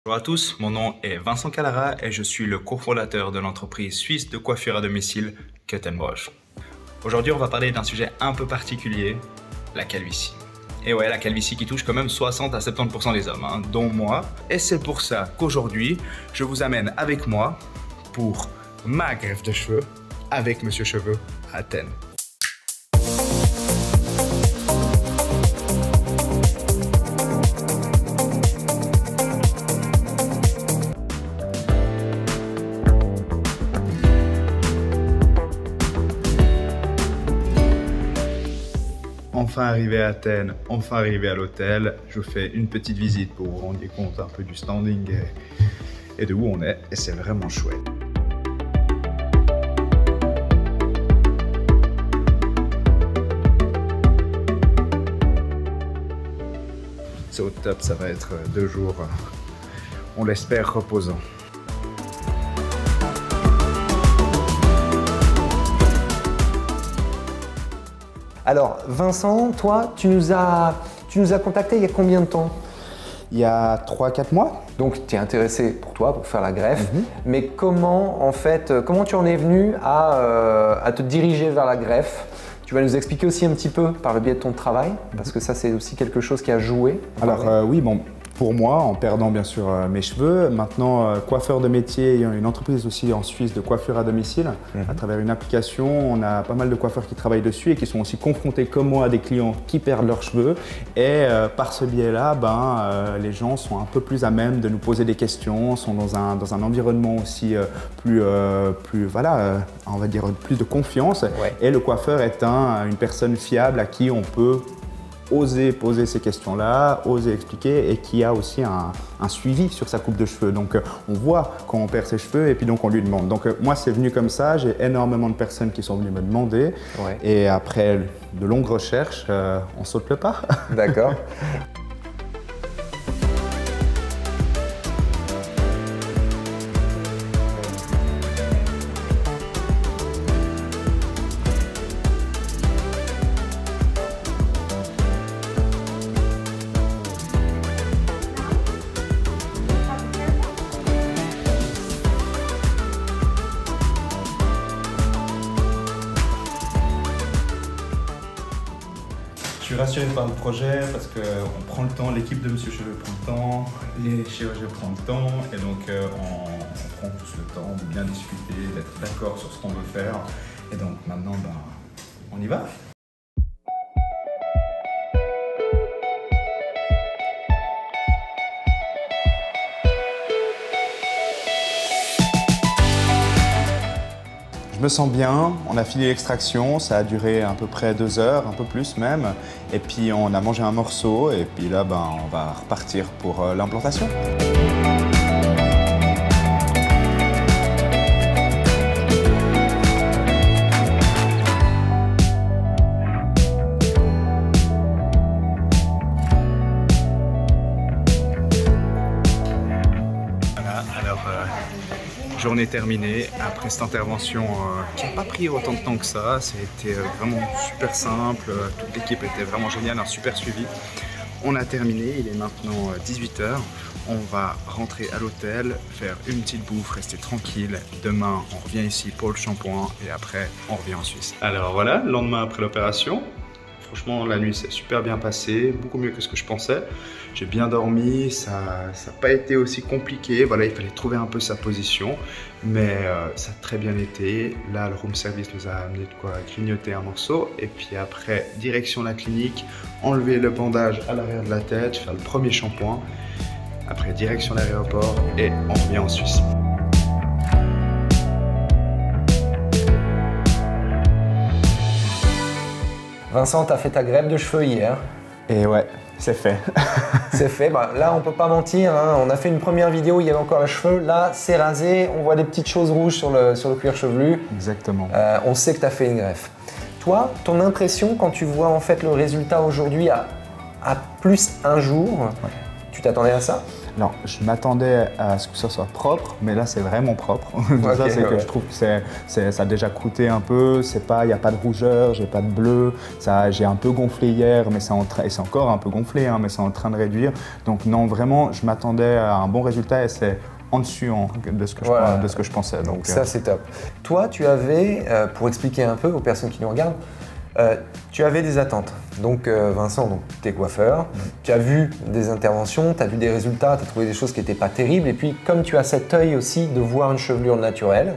Bonjour à tous, mon nom est Vincent Calara et je suis le cofondateur de l'entreprise suisse de coiffure à domicile Cut & Wash. Aujourd'hui, on va parler d'un sujet un peu particulier, la calvitie. Et ouais, la calvitie qui touche quand même 60 à 70% des hommes, dont moi. Et c'est pour ça qu'aujourd'hui, je vous amène avec moi pour ma greffe de cheveux avec Monsieur Cheveux à Athènes. Enfin arrivé à Athènes, enfin arrivé à l'hôtel, je vous fais une petite visite pour vous rendre compte un peu du standing et de où on est, et c'est vraiment chouette. C'est au top, ça va être 2 jours, on l'espère, reposants. Alors Vincent, toi, tu nous as contacté il y a combien de temps? Il y a 3-4 mois. Donc tu es intéressé pour toi, pour faire la greffe, mais comment en fait, comment tu en es venu à te diriger vers la greffe? Tu vas nous expliquer aussi un petit peu par le biais de ton travail, parce que ça c'est aussi quelque chose qui a joué. Alors oui, bon, pour moi, en perdant bien sûr mes cheveux, maintenant coiffeur de métier, ayant une entreprise aussi en Suisse de coiffure à domicile, à travers une application, on a pas mal de coiffeurs qui travaillent dessus et qui sont aussi confrontés comme moi à des clients qui perdent leurs cheveux. Et par ce biais-là, les gens sont un peu plus à même de nous poser des questions, sont dans un environnement aussi voilà, on va dire plus de confiance. Ouais. Et le coiffeur est une personne fiable à qui on peut oser poser ces questions-là, oser expliquer et qui a aussi un suivi sur sa coupe de cheveux. Donc on voit quand on perd ses cheveux et puis donc on lui demande. Donc moi c'est venu comme ça, j'ai énormément de personnes qui sont venues me demander et après de longues recherches, on saute le pas. D'accord. Je suis rassuré par le projet parce qu'on prend le temps, l'équipe de Monsieur Cheveux prend le temps, les chirurgiens prennent le temps et donc on prend tous le temps de bien discuter, d'être d'accord sur ce qu'on veut faire et donc maintenant on y va. Je me sens bien, on a fini l'extraction, ça a duré à peu près 2 heures, un peu plus même. Et puis on a mangé un morceau et puis là on va repartir pour l'implantation. Journée terminée après cette intervention qui n'a pas pris autant de temps que ça. Ça a été vraiment super simple, toute l'équipe était vraiment géniale, un super suivi. On a terminé, il est maintenant 18 h. On va rentrer à l'hôtel, faire une petite bouffe, rester tranquille. Demain, on revient ici pour le shampoing et après, on revient en Suisse. Alors voilà, le lendemain après l'opération. Franchement, la nuit s'est super bien passée, beaucoup mieux que ce que je pensais. J'ai bien dormi, ça n'a pas été aussi compliqué. Voilà, il fallait trouver un peu sa position, mais ça a très bien été. Là, le room service nous a amené de quoi grignoter un morceau. Et puis après, direction la clinique, enlever le bandage à l'arrière de la tête, faire le premier shampoing. Après, direction l'aéroport et on revient en Suisse. Vincent, tu as fait ta greffe de cheveux hier. Et ouais, c'est fait. C'est fait. Là, on peut pas mentir. On a fait une première vidéo, il y avait encore les cheveux. Là, c'est rasé. On voit des petites choses rouges sur le cuir chevelu. Exactement. On sait que tu as fait une greffe. Toi, ton impression quand tu vois en fait le résultat aujourd'hui à plus 1 jour, tu t'attendais à ça? Alors, je m'attendais à ce que ça soit propre, mais là, c'est vraiment propre. Okay, ça, c'est que je trouve que ça a déjà croûté un peu. Il n'y a pas de rougeur, j'ai pas de bleu. J'ai un peu gonflé hier, mais c'est encore un peu gonflé, hein, mais c'est en train de réduire. Donc non, vraiment, je m'attendais à un bon résultat et c'est en dessus de ce que je pensais. Donc ça, c'est top. Toi, tu avais, pour expliquer un peu aux personnes qui nous regardent, tu avais des attentes. Donc Vincent, tu es coiffeur, tu as vu des interventions, tu as vu des résultats, tu as trouvé des choses qui n'étaient pas terribles. Et puis comme tu as cet œil aussi de voir une chevelure naturelle,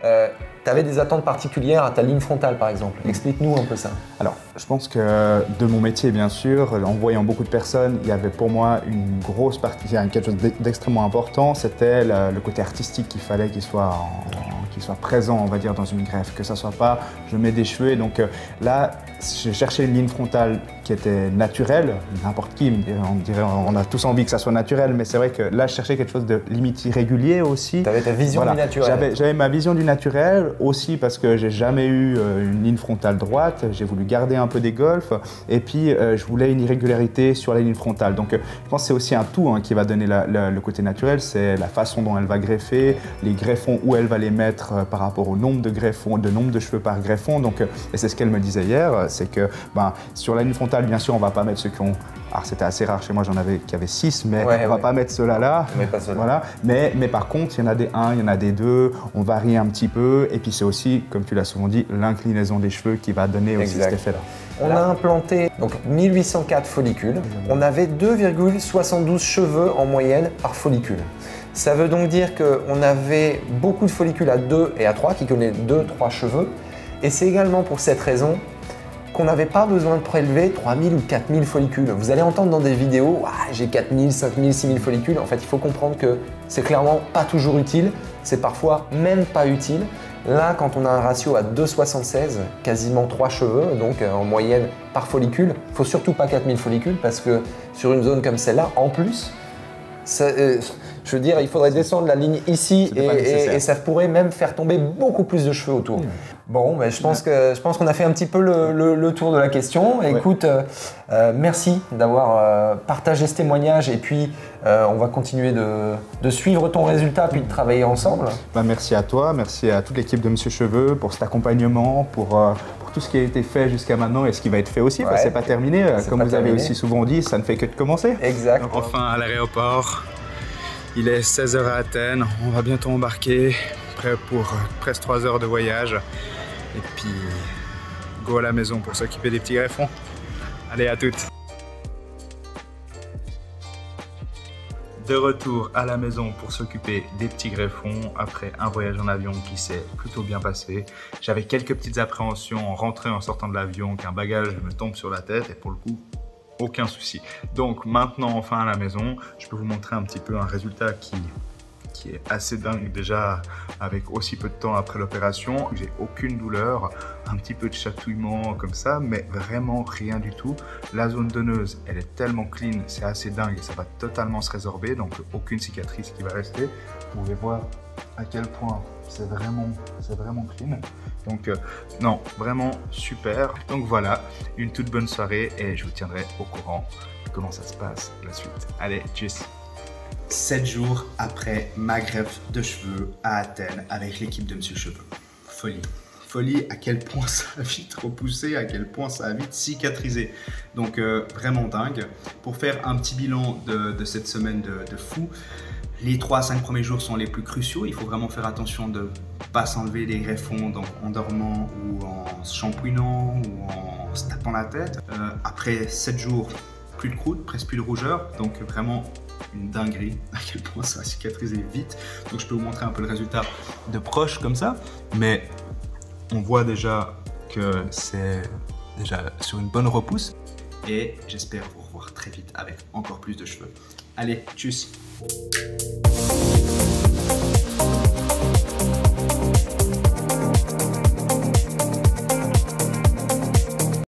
tu avais des attentes particulières à ta ligne frontale par exemple. Explique-nous un peu ça. Alors, je pense que de mon métier, bien sûr, en voyant beaucoup de personnes, il y avait pour moi une grosse partie, quelque chose d'extrêmement important, c'était le côté artistique qu'il fallait qu'il soit présent, on va dire, dans une greffe, que ça soit pas je mets des cheveux. Et donc là, j'ai cherché une ligne frontale qui était naturelle. N'importe qui me dirait, on a tous envie que ça soit naturel, mais c'est vrai que là, je cherchais quelque chose de limite irrégulier aussi. Tu avais ta vision du naturel. J'avais ma vision du naturel aussi parce que j'ai jamais eu une ligne frontale droite. J'ai voulu garder un peu des golfs et puis je voulais une irrégularité sur la ligne frontale. Donc je pense que c'est aussi un tout qui va donner le côté naturel. C'est la façon dont elle va greffer, les greffons où elle va les mettre par rapport au nombre de greffons, le nombre de cheveux par greffon. Donc, et c'est ce qu'elle me disait hier, c'est que sur la ligne frontale, bien sûr, on ne va pas mettre ceux qui ont... Alors c'était assez rare chez moi, j'en avais qui avaient 6, mais on ne va pas mettre ceux-là là. Voilà. Mais par contre, il y en a des 1, il y en a des 2, on varie un petit peu. Et puis c'est aussi, comme tu l'as souvent dit, l'inclinaison des cheveux qui va donner aussi cet effet-là. On a implanté donc 1804 follicules. On avait 2,72 cheveux en moyenne par follicule. Ça veut donc dire qu'on avait beaucoup de follicules à 2 et à 3 qui connaissent 2-3 cheveux. Et c'est également pour cette raison qu'on n'avait pas besoin de prélever 3000 ou 4000 follicules. Vous allez entendre dans des vidéos, j'ai 4000, 5000, 6000 follicules. En fait, il faut comprendre que c'est clairement pas toujours utile. C'est parfois même pas utile. Là, quand on a un ratio à 2,76, quasiment 3 cheveux, donc en moyenne par follicule, il ne faut surtout pas 4000 follicules parce que sur une zone comme celle-là, en plus, je veux dire, il faudrait descendre la ligne ici et ça pourrait même faire tomber beaucoup plus de cheveux autour. Bon, je pense qu'on a fait un petit peu le tour de la question. Écoute, merci d'avoir partagé ce témoignage et puis on va continuer de suivre ton résultat puis de travailler ensemble. Merci à toi, merci à toute l'équipe de Monsieur Cheveux pour cet accompagnement, pour tout ce qui a été fait jusqu'à maintenant et ce qui va être fait aussi, parce que c'est pas terminé. Comme vous avez aussi souvent dit, ça ne fait que de commencer. Exact. Donc, enfin à l'aéroport, il est 16 h à Athènes, on va bientôt embarquer, prêt pour presque 3 heures de voyage. Et puis, go à la maison pour s'occuper des petits greffons. Allez, à toutes. De retour à la maison pour s'occuper des petits greffons après un voyage en avion qui s'est plutôt bien passé. J'avais quelques petites appréhensions en rentrant et en sortant de l'avion qu'un bagage me tombe sur la tête et pour le coup, aucun souci. Donc maintenant, enfin à la maison, je peux vous montrer un petit peu un résultat qui est assez dingue déjà avec aussi peu de temps après l'opération. J'ai aucune douleur, un petit peu de chatouillement comme ça, mais vraiment rien du tout. La zone donneuse, elle est tellement clean, c'est assez dingue et ça va totalement se résorber, donc aucune cicatrice qui va rester. Vous pouvez voir à quel point c'est vraiment clean. Donc non, vraiment super. Donc voilà, une toute bonne soirée et je vous tiendrai au courant de comment ça se passe la suite. Allez, tchuss! 7 jours après ma greffe de cheveux à Athènes avec l'équipe de Monsieur Cheveux. Folie. Folie à quel point ça a vite repoussé, à quel point ça a vite cicatrisé. Donc vraiment dingue. Pour faire un petit bilan de cette semaine de fou, les 3 à 5 premiers jours sont les plus cruciaux. Il faut vraiment faire attention de ne pas s'enlever les greffons donc en dormant ou en se shampouinant ou en se tapant la tête. Après 7 jours, plus de croûte, presque plus de rougeur. Donc vraiment une dinguerie à quel point ça a cicatrisé vite. Donc je peux vous montrer un peu le résultat de proche comme ça, mais on voit déjà que c'est déjà sur une bonne repousse et j'espère vous revoir très vite avec encore plus de cheveux. Allez, tchuss!